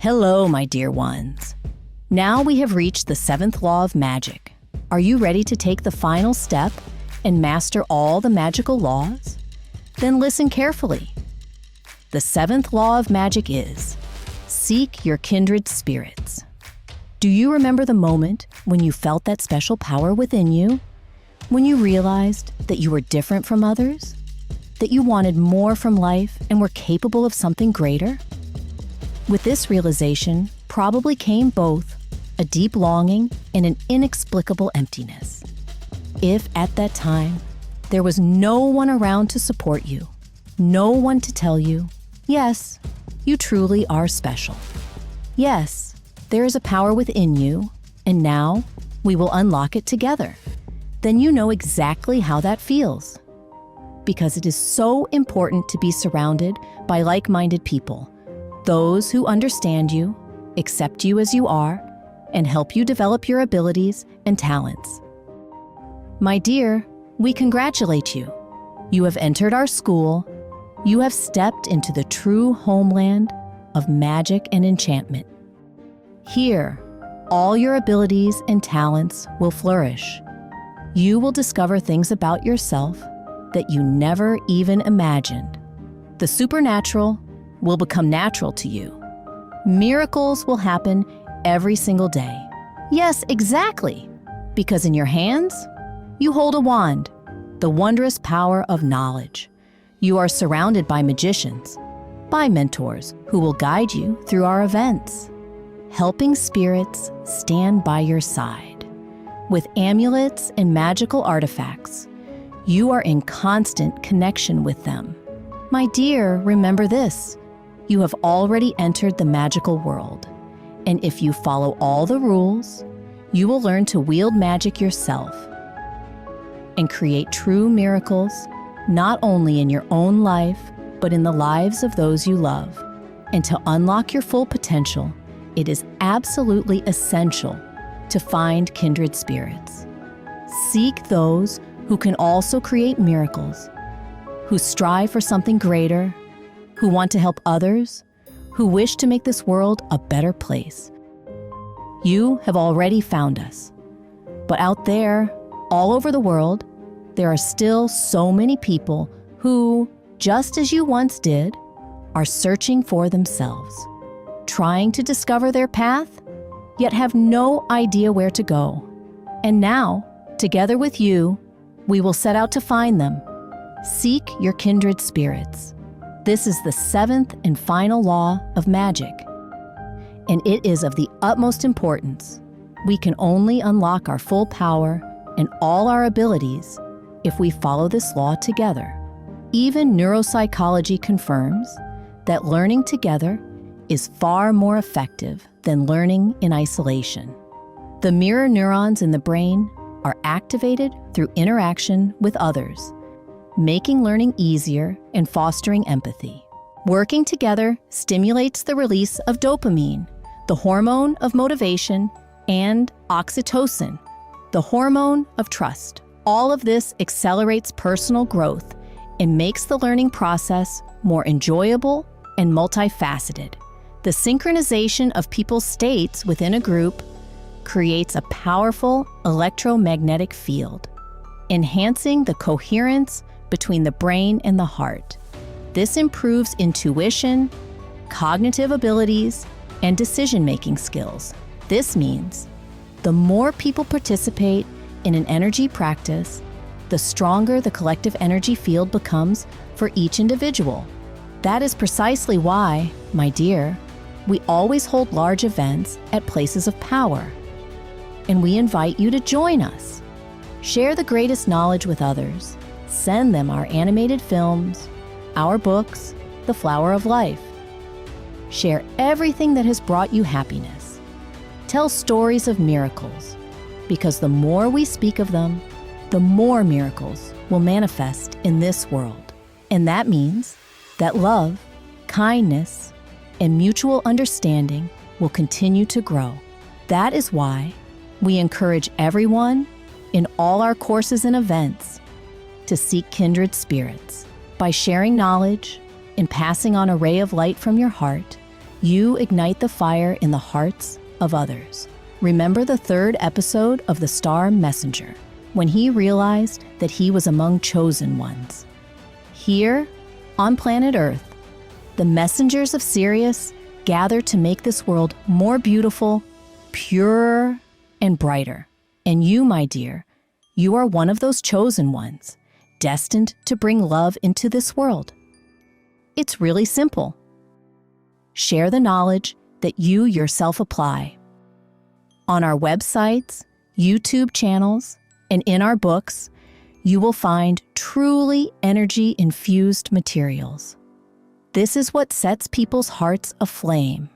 Hello, my dear ones. Now we have reached the 7th law of magic. Are you ready to take the final step and master all the magical laws? Then listen carefully. The 7th law of magic is, seek your kindred spirits. Do you remember the moment when you felt that special power within you? When you realized that you were different from others? That you wanted more from life and were capable of something greater? With this realization probably came both a deep longing and an inexplicable emptiness. If at that time there was no one around to support you, no one to tell you, yes, you truly are special. Yes, there is a power within you, and now we will unlock it together. Then you know exactly how that feels. Because it is so important to be surrounded by like-minded people, those who understand you, accept you as you are, and help you develop your abilities and talents. My dear, we congratulate you. You have entered our school. You have stepped into the true homeland of magic and enchantment. Here, all your abilities and talents will flourish. You will discover things about yourself that you never even imagined. The supernatural will become natural to you. Miracles will happen every single day. Yes, exactly. Because in your hands, you hold a wand, the wondrous power of knowledge. You are surrounded by magicians, by mentors who will guide you through our events. Helping spirits stand by your side. With amulets and magical artifacts, you are in constant connection with them. My dear, remember this. You have already entered the magical world, and if you follow all the rules, you will learn to wield magic yourself and create true miracles, not only in your own life, but in the lives of those you love. And to unlock your full potential, it is absolutely essential to find kindred spirits. Seek those who can also create miracles, who strive for something greater, who want to help others, who wish to make this world a better place. You have already found us. But out there, all over the world, there are still so many people who, just as you once did, are searching for themselves, trying to discover their path, yet have no idea where to go. And now, together with you, we will set out to find them. Seek your kindred spirits. This is the 7th and final law of magic, and it is of the utmost importance. We can only unlock our full power and all our abilities if we follow this law together. Even neuropsychology confirms that learning together is far more effective than learning in isolation. The mirror neurons in the brain are activated through interaction with others, making learning easier and fostering empathy. Working together stimulates the release of dopamine, the hormone of motivation, and oxytocin, the hormone of trust. All of this accelerates personal growth and makes the learning process more enjoyable and multifaceted. The synchronization of people's states within a group creates a powerful electromagnetic field, enhancing the coherence between the brain and the heart. This improves intuition, cognitive abilities, and decision-making skills. This means the more people participate in an energy practice, the stronger the collective energy field becomes for each individual. That is precisely why, my dear, we always hold large events at places of power. And we invite you to join us. Share the greatest knowledge with others. Send them our animated films, our books, The Flower of Life. Share everything that has brought you happiness. Tell stories of miracles, because the more we speak of them, the more miracles will manifest in this world. And that means that love, kindness, and mutual understanding will continue to grow. That is why we encourage everyone in all our courses and events to seek kindred spirits. By sharing knowledge and passing on a ray of light from your heart, You ignite the fire in the hearts of others. Remember the third episode of The Star Messenger, when he realized that he was among chosen ones. Here, on planet Earth, the messengers of Sirius gather to make this world more beautiful, purer, and brighter. And you, my dear, you are one of those chosen ones, destined to bring love into this world. It's really simple. Share the knowledge that you yourself apply. On our websites, YouTube channels, and in our books, you will find truly energy-infused materials. This is what sets people's hearts aflame,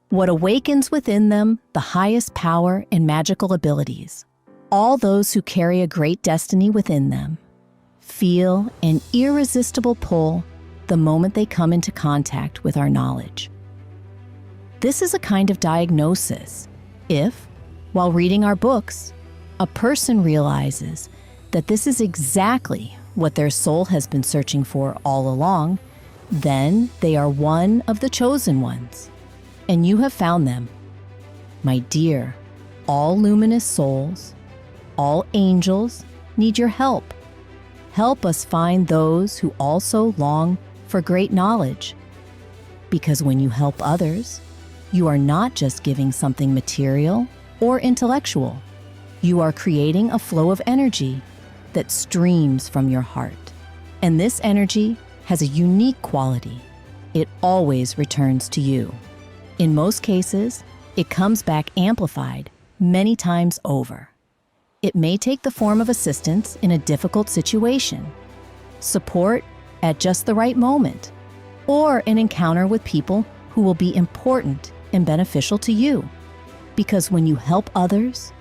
what awakens within them the highest power and magical abilities. All those who carry a great destiny within them feel an irresistible pull the moment they come into contact with our knowledge. This is a kind of diagnosis if, while reading our books, a person realizes that this is exactly what their soul has been searching for all along. Then they are one of the chosen ones, and you have found them. My dear, all luminous souls, all angels need your help. Help us find those who also long for great knowledge. Because when you help others, you are not just giving something material or intellectual. You are creating a flow of energy that streams from your heart. And this energy has a unique quality. It always returns to you. In most cases, it comes back amplified many times over. It may take the form of assistance in a difficult situation, support at just the right moment, or an encounter with people who will be important and beneficial to you. Because when you help others,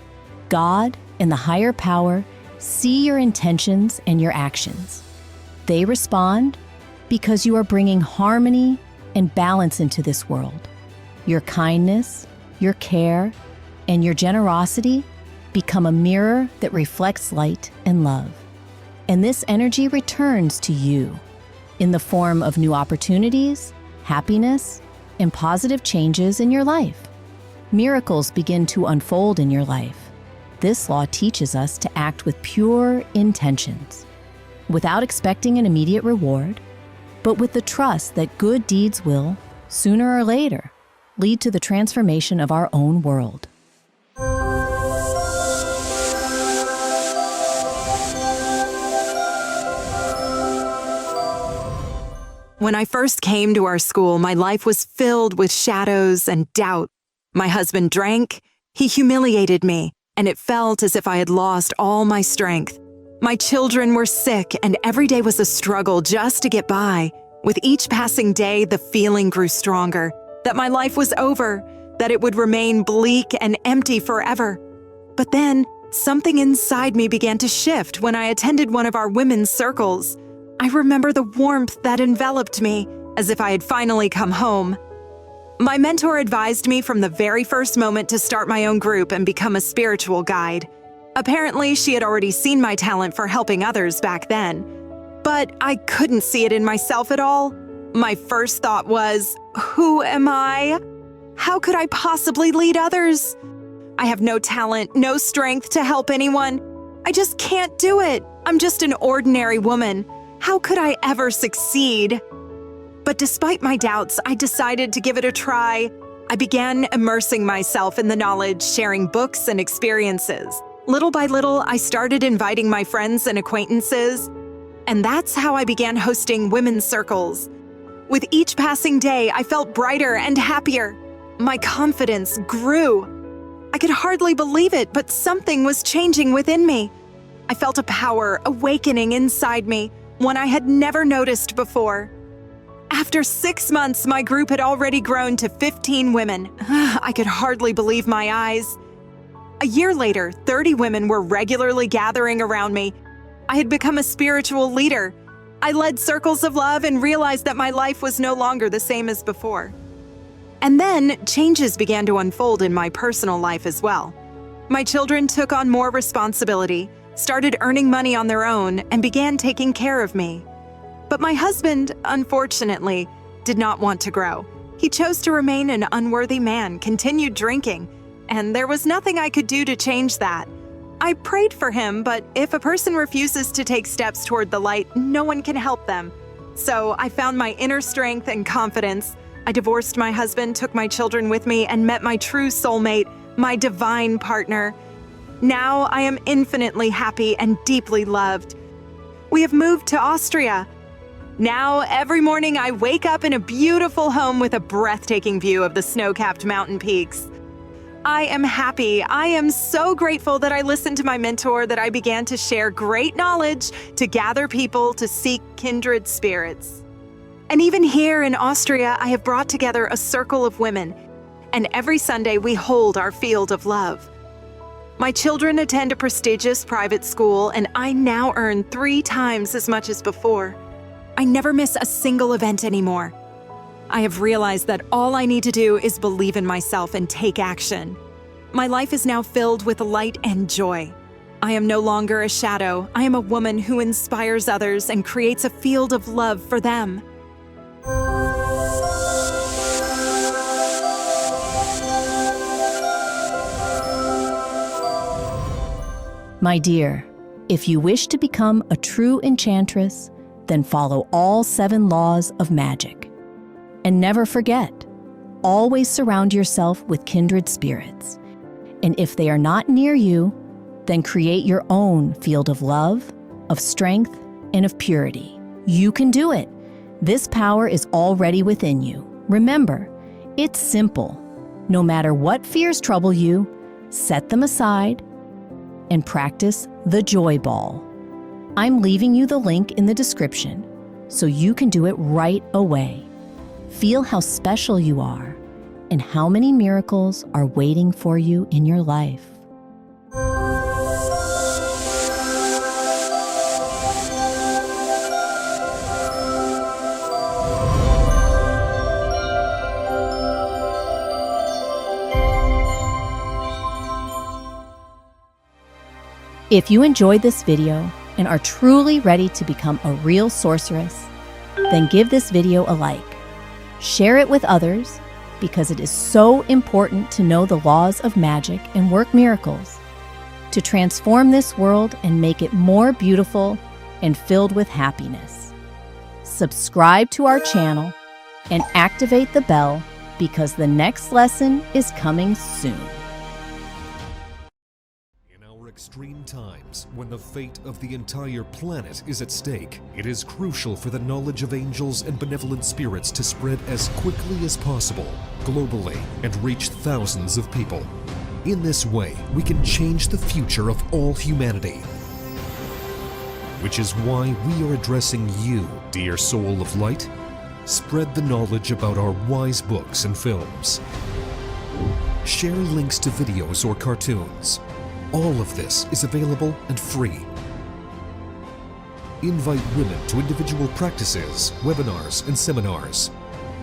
God and the higher power see your intentions and your actions. They respond because you are bringing harmony and balance into this world. Your kindness, your care, and your generosity become a mirror that reflects light and love. And this energy returns to you in the form of new opportunities, happiness, and positive changes in your life. Miracles begin to unfold in your life. This law teaches us to act with pure intentions, without expecting an immediate reward, but with the trust that good deeds will, sooner or later, lead to the transformation of our own world. When I first came to our school, my life was filled with shadows and doubt. My husband drank, he humiliated me, and it felt as if I had lost all my strength. My children were sick, and every day was a struggle just to get by. With each passing day, the feeling grew stronger, that my life was over, that it would remain bleak and empty forever. But then, something inside me began to shift when I attended one of our women's circles. I remember the warmth that enveloped me, as if I had finally come home. My mentor advised me from the very first moment to start my own group and become a spiritual guide. Apparently, she had already seen my talent for helping others back then. But I couldn't see it in myself at all. My first thought was, who am I? How could I possibly lead others? I have no talent, no strength to help anyone. I just can't do it. I'm just an ordinary woman. How could I ever succeed? But despite my doubts, I decided to give it a try. I began immersing myself in the knowledge, sharing books and experiences. Little by little, I started inviting my friends and acquaintances, and that's how I began hosting women's circles. With each passing day, I felt brighter and happier. My confidence grew. I could hardly believe it, but something was changing within me. I felt a power awakening inside me, one I had never noticed before. After 6 months, my group had already grown to 15 women. I could hardly believe my eyes. A year later, 30 women were regularly gathering around me. I had become a spiritual leader. I led circles of love and realized that my life was no longer the same as before. And then, changes began to unfold in my personal life as well. My children took on more responsibility, started earning money on their own, and began taking care of me. But my husband, unfortunately, did not want to grow. He chose to remain an unworthy man, continued drinking, and there was nothing I could do to change that. I prayed for him, but if a person refuses to take steps toward the light, no one can help them. So I found my inner strength and confidence. I divorced my husband, took my children with me, and met my true soulmate, my divine partner. Now I am infinitely happy and deeply loved. We have moved to Austria. Now every morning I wake up in a beautiful home with a breathtaking view of the snow-capped mountain peaks. I am happy. I am so grateful that I listened to my mentor, that I began to share great knowledge, to gather people, to seek kindred spirits. And even here in Austria, I have brought together a circle of women, and every Sunday we hold our field of love. My children attend a prestigious private school, and I now earn 3 times as much as before. I never miss a single event anymore. I have realized that all I need to do is believe in myself and take action. My life is now filled with light and joy. I am no longer a shadow. I am a woman who inspires others and creates a field of love for them. My dear, if you wish to become a true enchantress, then follow all 7 laws of magic. And never forget, always surround yourself with kindred spirits. And if they are not near you, then create your own field of love, of strength, and of purity. You can do it. This power is already within you. Remember, it's simple. No matter what fears trouble you, set them aside and practice the joy ball. I'm leaving you the link in the description so you can do it right away. Feel how special you are and how many miracles are waiting for you in your life. If you enjoyed this video and are truly ready to become a real sorceress, then give this video a like. Share it with others because it is so important to know the laws of magic and work miracles, to transform this world and make it more beautiful and filled with happiness. Subscribe to our channel and activate the bell because the next lesson is coming soon. Extreme times, when the fate of the entire planet is at stake, it is crucial for the knowledge of angels and benevolent spirits to spread as quickly as possible, globally, and reach thousands of people. In this way, we can change the future of all humanity. Which is why we are addressing you, dear soul of light. Spread the knowledge about our wise books and films. Share links to videos or cartoons. All of this is available and free. Invite women to individual practices, webinars, and seminars.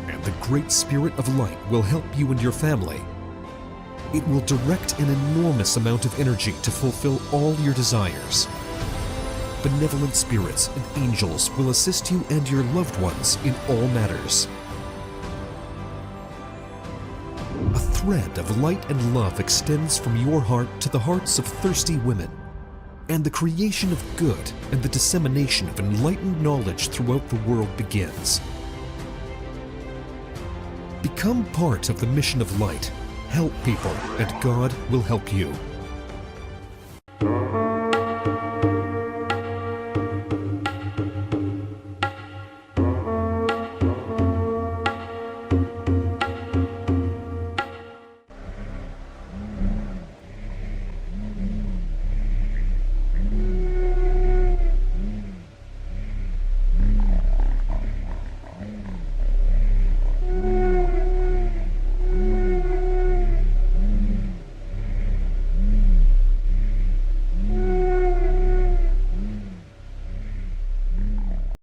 And the Great Spirit of Light will help you and your family. It will direct an enormous amount of energy to fulfill all your desires. Benevolent spirits and angels will assist you and your loved ones in all matters. A thread of light and love extends from your heart to the hearts of thirsty women, and the creation of good and the dissemination of enlightened knowledge throughout the world begins. Become part of the mission of light. Help people, and God will help you.